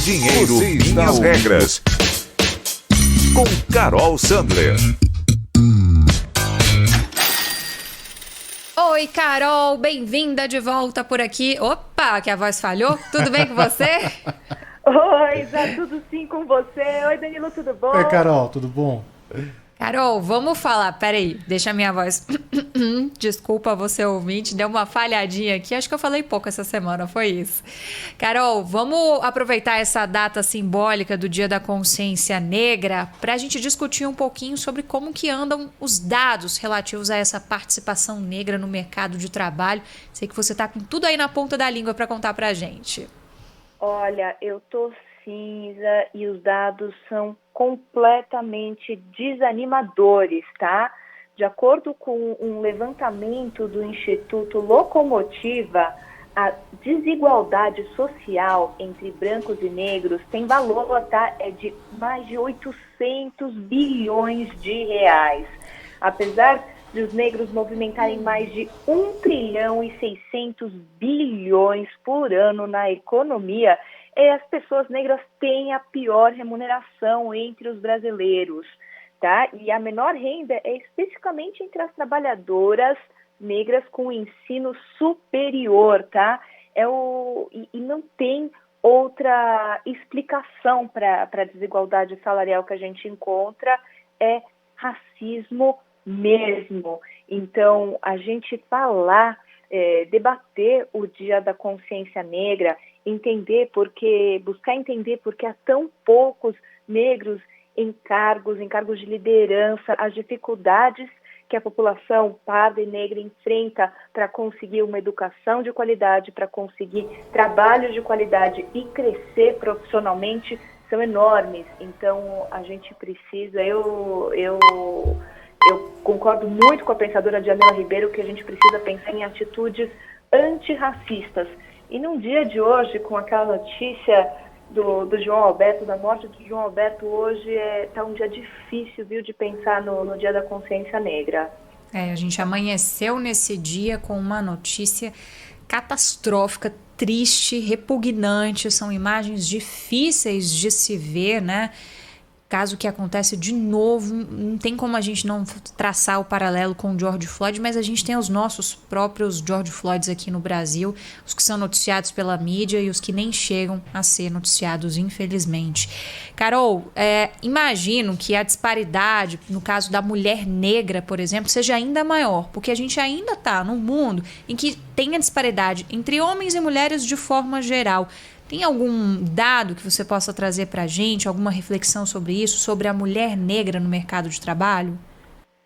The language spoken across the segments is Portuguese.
Dinheiro, Minhas Regras. Com Carol Sandler. Oi, Carol, bem-vinda de volta por aqui. Opa, que a voz falhou. Tudo bem com você? Oi, Zé, tudo sim com você? Oi, Danilo, tudo bom? Oi, Carol, tudo bom? Carol, vamos falar. Peraí, deixa a minha voz. Desculpa você ouvinte, deu uma falhadinha aqui. Acho que eu falei pouco essa semana, foi isso. Carol, vamos aproveitar essa data simbólica do Dia da Consciência Negra para a gente discutir um pouquinho sobre como que andam os dados relativos a essa participação negra no mercado de trabalho. Sei que você está com tudo aí na ponta da língua para contar para a gente. Olha, eu tô cinza e os dados são completamente desanimadores, tá? De acordo com um levantamento do Instituto Locomotiva, a desigualdade social entre brancos e negros tem valor, tá? É de mais de 800 bilhões de reais. Apesar de os negros movimentarem mais de 1 trilhão e 600 bilhões por ano na economia, as pessoas negras têm a pior remuneração entre os brasileiros, tá? E a menor renda é especificamente entre as trabalhadoras negras com ensino superior, tá? E não tem outra explicação para a desigualdade salarial que a gente encontra, é racismo mesmo. Então, a gente falar, debater o Dia da Consciência Negra, buscar entender porque há tão poucos negros em cargos de liderança, as dificuldades que a população parda e negra enfrenta para conseguir uma educação de qualidade, para conseguir trabalho de qualidade e crescer profissionalmente são enormes. Então, a gente precisa, eu concordo muito com a pensadora Djamila Ribeiro que a gente precisa pensar em atitudes antirracistas. E num dia de hoje, com aquela notícia do João Alberto, da morte do João Alberto, hoje está um dia difícil, viu, de pensar no Dia da Consciência Negra. A gente amanheceu nesse dia com uma notícia catastrófica, triste, repugnante. São imagens difíceis de se ver, né? Caso que acontece de novo, não tem como a gente não traçar o paralelo com o George Floyd, mas a gente tem os nossos próprios George Floyds aqui no Brasil, os que são noticiados pela mídia e os que nem chegam a ser noticiados, infelizmente. Carol, imagino que a disparidade, no caso da mulher negra, por exemplo, seja ainda maior, porque a gente ainda está num mundo em que tem a disparidade entre homens e mulheres de forma geral. Tem algum dado que você possa trazer para a gente, alguma reflexão sobre isso, sobre a mulher negra no mercado de trabalho?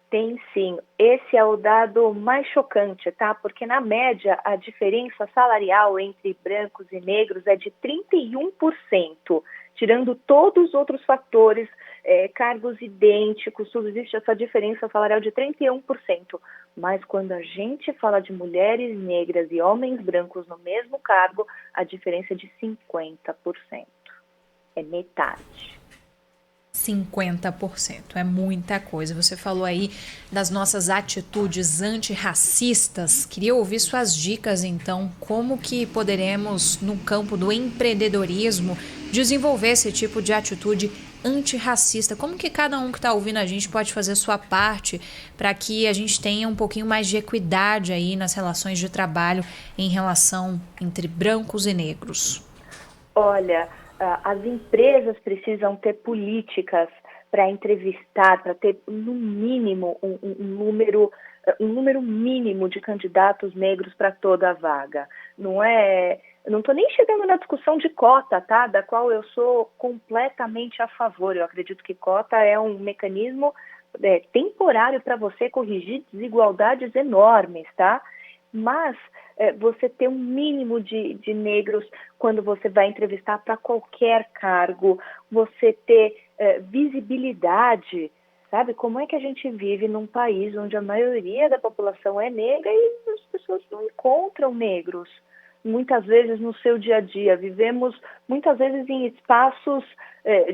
Tem sim. Esse é o dado mais chocante, tá? Porque na média a diferença salarial entre brancos e negros é de 31%, tirando todos os outros fatores, cargos idênticos, existe essa diferença salarial de 31%. Mas quando a gente fala de mulheres negras e homens brancos no mesmo cargo, a diferença é de 50%. É metade. 50%, é muita coisa. Você falou aí das nossas atitudes antirracistas. Queria ouvir suas dicas, então, como que poderemos, no campo do empreendedorismo, desenvolver esse tipo de atitude antirracista? Como que cada um que está ouvindo a gente pode fazer sua parte para que a gente tenha um pouquinho mais de equidade aí nas relações de trabalho em relação entre brancos e negros? Olha, as empresas precisam ter políticas para entrevistar, para ter no mínimo um número mínimo de candidatos negros para toda a vaga. Não estou nem chegando na discussão de cota, tá? Da qual eu sou completamente a favor. Eu acredito que cota é um mecanismo temporário para você corrigir desigualdades enormes, tá? Mas você ter um mínimo de negros quando você vai entrevistar para qualquer cargo, você ter visibilidade, sabe? Como é que a gente vive num país onde a maioria da população é negra e as pessoas não encontram negros? Muitas vezes no seu dia a dia, vivemos muitas vezes em espaços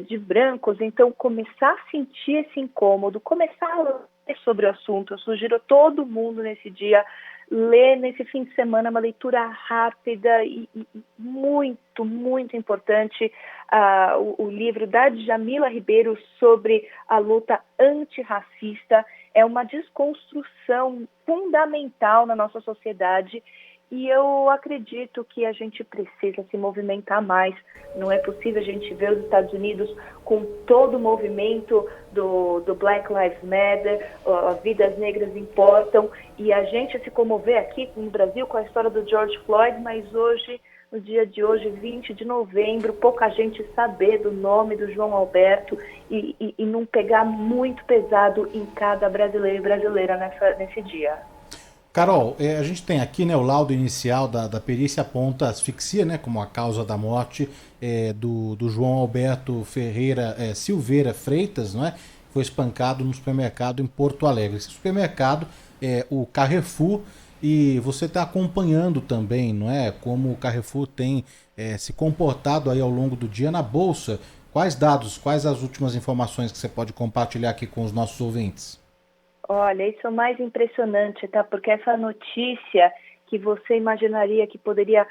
de brancos, então começar a sentir esse incômodo, começar a ler sobre o assunto. Eu sugiro a todo mundo nesse dia ler nesse fim de semana uma leitura rápida e muito, muito importante, o livro da Djamila Ribeiro sobre a luta antirracista. É uma desconstrução fundamental na nossa sociedade e eu acredito que a gente precisa se movimentar mais. Não é possível a gente ver os Estados Unidos com todo o movimento do Black Lives Matter, vidas negras importam, e a gente se comover aqui no Brasil com a história do George Floyd, mas hoje, no dia de hoje, 20 de novembro, pouca gente saber do nome do João Alberto e não pegar muito pesado em cada brasileiro e brasileira nesse dia. Carol, a gente tem aqui, né, o laudo inicial da perícia aponta asfixia, né, como a causa da morte do João Alberto Ferreira Silveira Freitas, não é? Foi espancado no supermercado em Porto Alegre. Esse supermercado é o Carrefour, e você está acompanhando também, não é, como o Carrefour tem se comportado aí ao longo do dia na Bolsa. Quais dados, quais as últimas informações que você pode compartilhar aqui com os nossos ouvintes? Olha, isso é o mais impressionante, tá? Porque essa notícia que você imaginaria que poderia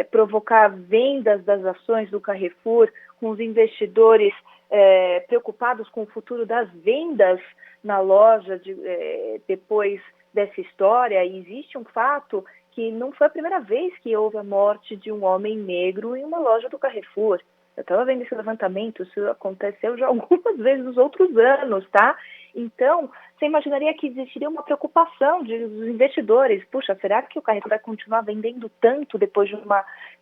provocar vendas das ações do Carrefour, com os investidores preocupados com o futuro das vendas na loja depois dessa história, e existe um fato que não foi a primeira vez que houve a morte de um homem negro em uma loja do Carrefour. Eu estava vendo esse levantamento, isso aconteceu já algumas vezes nos outros anos, tá? Então, você imaginaria que existiria uma preocupação dos investidores. Puxa, será que o Carrefour vai continuar vendendo tanto depois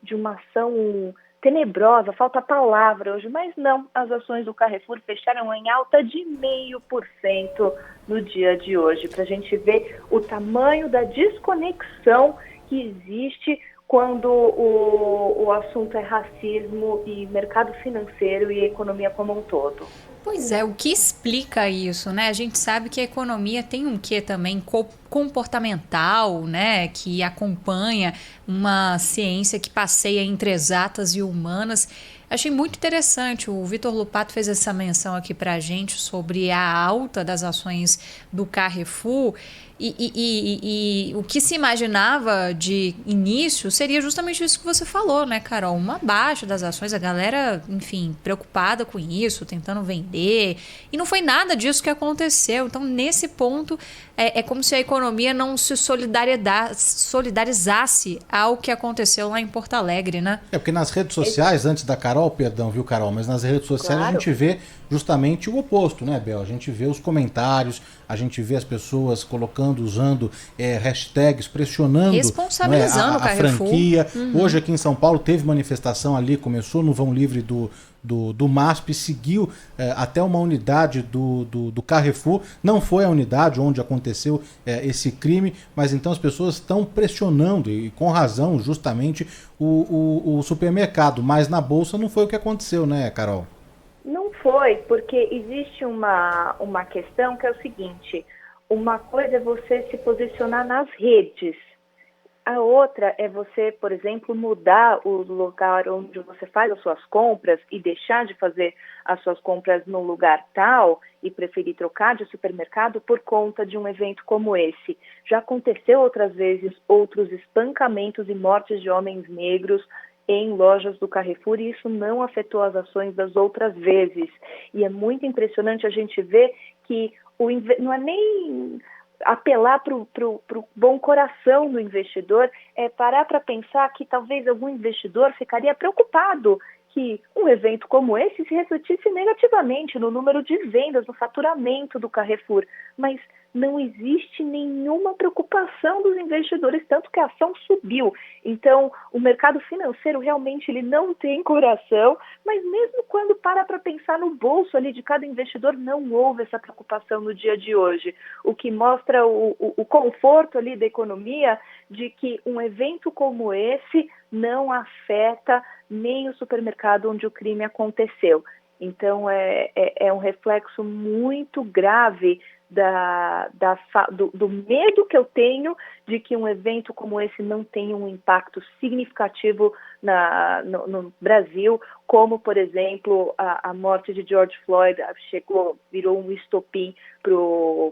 de uma ação tenebrosa? Falta a palavra hoje, mas não. As ações do Carrefour fecharam em alta de 0,5% no dia de hoje, para a gente ver o tamanho da desconexão que existe quando o assunto é racismo e mercado financeiro e economia como um todo. Pois é, o que explica isso, né? A gente sabe que a economia tem um quê também comportamental, né? Que acompanha uma ciência que passeia entre exatas e humanas. Achei muito interessante, o Vitor Lupato fez essa menção aqui pra gente sobre a alta das ações do Carrefour e o que se imaginava de início seria justamente isso que você falou, né, Carol? Uma baixa das ações, a galera, enfim, preocupada com isso, tentando vender, e não foi nada disso que aconteceu. Então, nesse ponto, é como se a economia não se solidarizasse ao que aconteceu lá em Porto Alegre, né? Porque nas redes sociais, antes da Carol, perdão, viu, Carol, mas nas redes sociais claro, a gente vê justamente o oposto, né, Bel? A gente vê os comentários, a gente vê as pessoas colocando, usando hashtags, pressionando responsabilizando a franquia. Hoje aqui em São Paulo teve manifestação ali, começou no Vão Livre do MASP, seguiu até uma unidade do Carrefour. Não foi a unidade onde aconteceu esse crime, mas então as pessoas estão pressionando, e com razão, justamente, o supermercado. Mas na Bolsa não foi o que aconteceu, né, Carol? Não foi, porque existe uma questão que é o seguinte: uma coisa é você se posicionar nas redes, a outra é você, por exemplo, mudar o lugar onde você faz as suas compras e deixar de fazer as suas compras num lugar tal e preferir trocar de supermercado por conta de um evento como esse. Já aconteceu outras vezes outros espancamentos e mortes de homens negros em lojas do Carrefour, e isso não afetou as ações das outras vezes. E é muito impressionante a gente ver que não é nem apelar para o bom coração do investidor, é parar para pensar que talvez algum investidor ficaria preocupado que um evento como esse se refletisse negativamente no número de vendas, no faturamento do Carrefour, mas não existe nenhuma preocupação dos investidores, tanto que a ação subiu. Então, o mercado financeiro realmente ele não tem coração, mas mesmo quando para pensar no bolso ali de cada investidor, não houve essa preocupação no dia de hoje, o que mostra o conforto ali da economia de que um evento como esse não afeta nem o supermercado onde o crime aconteceu. Então, é um reflexo muito grave do medo que eu tenho de que um evento como esse não tenha um impacto significativo no Brasil, como, por exemplo, a morte de George Floyd virou um estopim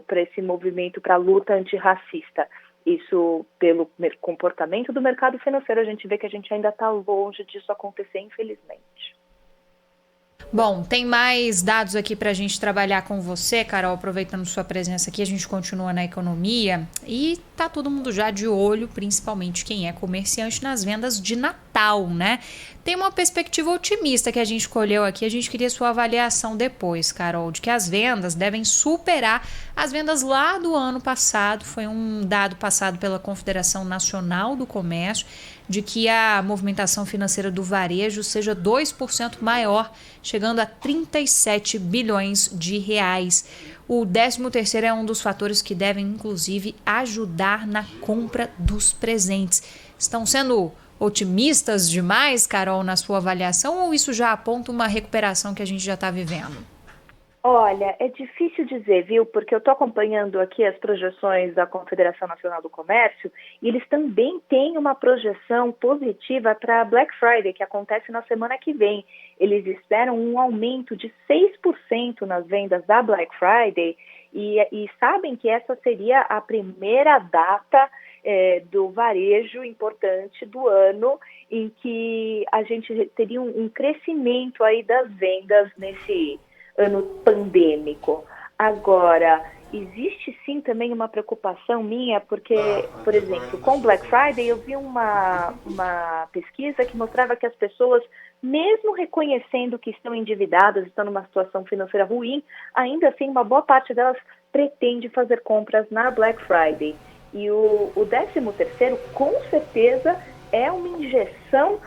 para esse movimento, para a luta antirracista. Isso, pelo comportamento do mercado financeiro, a gente vê que a gente ainda está longe disso acontecer, infelizmente. Bom, tem mais dados aqui para a gente trabalhar com você, Carol, aproveitando sua presença aqui, a gente continua na economia e tá todo mundo já de olho, principalmente quem é comerciante, nas vendas de Natal, né? Tem uma perspectiva otimista que a gente escolheu aqui, a gente queria sua avaliação depois, Carol, de que as vendas devem superar as vendas lá do ano passado, foi um dado passado pela Confederação Nacional do Comércio, de que a movimentação financeira do varejo seja 2% maior, chegando a 37 bilhões de reais. O 13º é um dos fatores que devem, inclusive, ajudar na compra dos presentes. Estão sendo otimistas demais, Carol, na sua avaliação, ou isso já aponta uma recuperação que a gente já está vivendo? Olha, é difícil dizer, viu? Porque eu estou acompanhando aqui as projeções da Confederação Nacional do Comércio e eles também têm uma projeção positiva para Black Friday, que acontece na semana que vem. Eles esperam um aumento de 6% nas vendas da Black Friday e sabem que essa seria a primeira data do varejo importante do ano em que a gente teria um crescimento aí das vendas nesse ano pandêmico. Agora, existe sim também uma preocupação minha, porque, por exemplo, com Black Friday eu vi uma pesquisa que mostrava que as pessoas, mesmo reconhecendo que estão endividadas, estão numa situação financeira ruim, ainda assim uma boa parte delas pretende fazer compras na Black Friday. E o 13º, com certeza, é uma injeção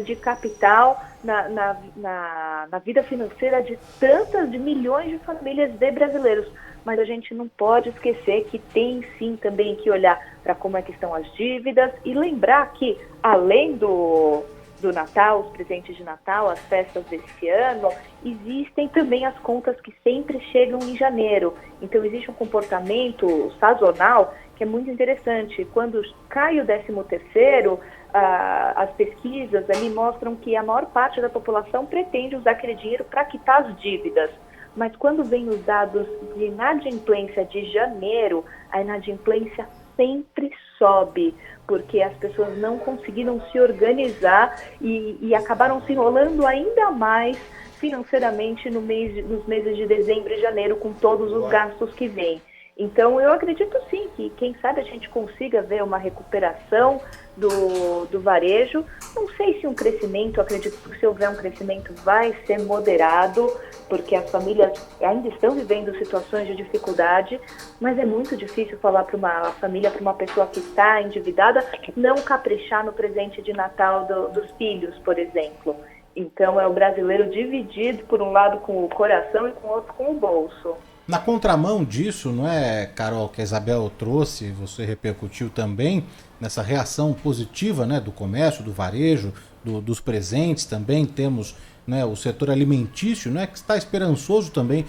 de capital na vida financeira de milhões de famílias de brasileiros. Mas a gente não pode esquecer que tem sim também que olhar para como é que estão as dívidas e lembrar que, além do Natal, os presentes de Natal, as festas desse ano, existem também as contas que sempre chegam em janeiro. Então existe um comportamento sazonal que é muito interessante. Quando cai o 13º, as pesquisas ali mostram que a maior parte da população pretende usar aquele dinheiro para quitar as dívidas. Mas quando vem os dados de inadimplência de janeiro, a inadimplência sempre sobe, porque as pessoas não conseguiram se organizar e acabaram se enrolando ainda mais financeiramente nos meses de dezembro e janeiro, com todos os gastos que vêm. Então, eu acredito sim que, quem sabe, a gente consiga ver uma recuperação do varejo. Não sei se um crescimento, acredito que se houver um crescimento vai ser moderado, porque as famílias ainda estão vivendo situações de dificuldade, mas é muito difícil falar para uma família, para uma pessoa que está endividada, não caprichar no presente de Natal dos filhos, por exemplo. Então, é o brasileiro dividido, por um lado com o coração e com o outro com o bolso. Na contramão disso, não é, Carol, que a Isabel trouxe, você repercutiu também, nessa reação positiva, né, do comércio, do varejo, dos presentes também, temos, né, o setor alimentício, né, que está esperançoso também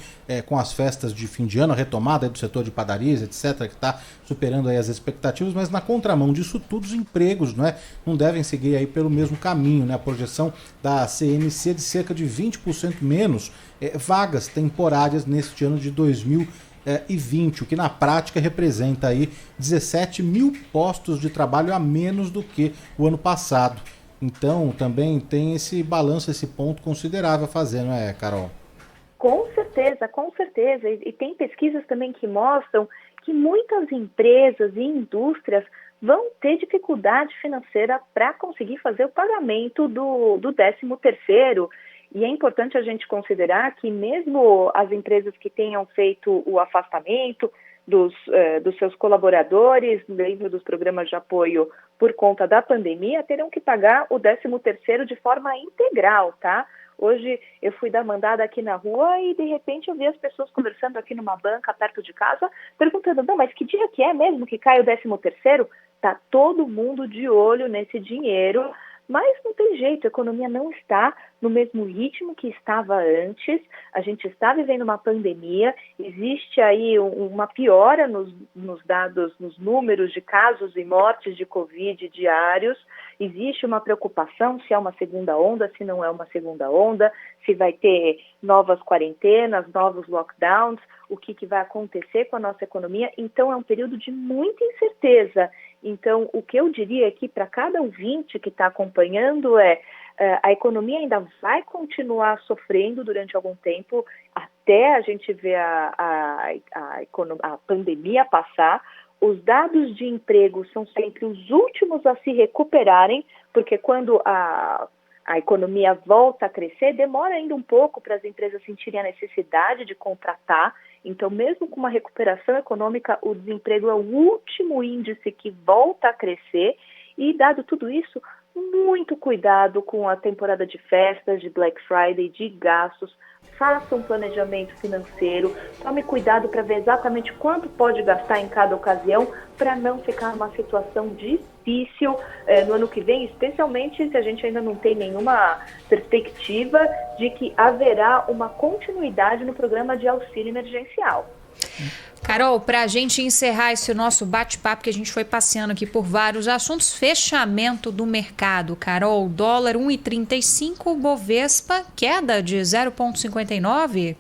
com as festas de fim de ano, a retomada do setor de padarias, etc., que está superando aí as expectativas, mas na contramão disso tudo, os empregos, né, não devem seguir aí pelo mesmo caminho, né, a projeção da CNC de cerca de 20% menos vagas temporárias neste ano de 2020, o que na prática representa aí 17 mil postos de trabalho a menos do que o ano passado. Então, também tem esse balanço, esse ponto considerável a fazer, não é, Carol? Com certeza, com certeza. E tem pesquisas também que mostram que muitas empresas e indústrias vão ter dificuldade financeira para conseguir fazer o pagamento do 13º. E é importante a gente considerar que mesmo as empresas que tenham feito o afastamento dos seus colaboradores dentro dos programas de apoio por conta da pandemia, terão que pagar o 13º de forma integral, tá? Hoje eu fui dar mandada aqui na rua e de repente eu vi as pessoas conversando aqui numa banca perto de casa, perguntando, não, mas que dia que é mesmo que cai o 13º? Tá todo mundo de olho nesse dinheiro, mas não tem jeito, a economia não está no mesmo ritmo que estava antes, a gente está vivendo uma pandemia, existe aí uma piora nos dados, nos números de casos e mortes de Covid diários, existe uma preocupação se é uma segunda onda, se não é uma segunda onda, se vai ter novas quarentenas, novos lockdowns, o que vai acontecer com a nossa economia. Então, é um período de muita incerteza. Então, o que eu diria aqui para cada ouvinte que está acompanhando a economia ainda vai continuar sofrendo durante algum tempo, até a gente ver a pandemia passar. Os dados de emprego são sempre os últimos a se recuperarem, porque quando a economia volta a crescer, demora ainda um pouco para as empresas sentirem a necessidade de contratar. Então, mesmo com uma recuperação econômica, o desemprego é o último índice que volta a crescer. E, dado tudo isso, muito cuidado com a temporada de festas, de Black Friday, de gastos. Faça um planejamento financeiro, tome cuidado para ver exatamente quanto pode gastar em cada ocasião, para não ficar numa situação difícil no ano que vem, especialmente se a gente ainda não tem nenhuma perspectiva de que haverá uma continuidade no programa de auxílio emergencial. Carol, para a gente encerrar esse nosso bate-papo, que a gente foi passeando aqui por vários assuntos, fechamento do mercado. Carol, dólar 1,35, Bovespa, queda de 0,59?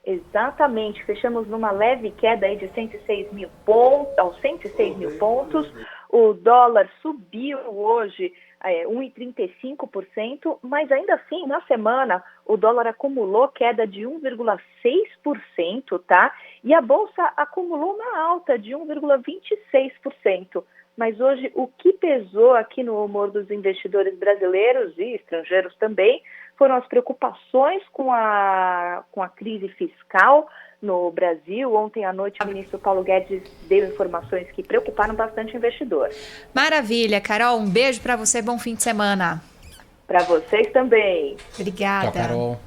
Exatamente, fechamos numa leve queda aí de 106 mil pontos, aos 106 mil pontos. O dólar subiu hoje 1,35%, mas ainda assim, na semana, o dólar acumulou queda de 1,6%, tá? E a Bolsa acumulou uma alta de 1,26%. Mas hoje, o que pesou aqui no humor dos investidores brasileiros e estrangeiros também foram as preocupações com a crise fiscal no Brasil. Ontem à noite, o ministro Paulo Guedes deu informações que preocuparam bastante o investidor. Maravilha, Carol. Um beijo para você, bom fim de semana. Para vocês também. Obrigada. Tchau, Carol.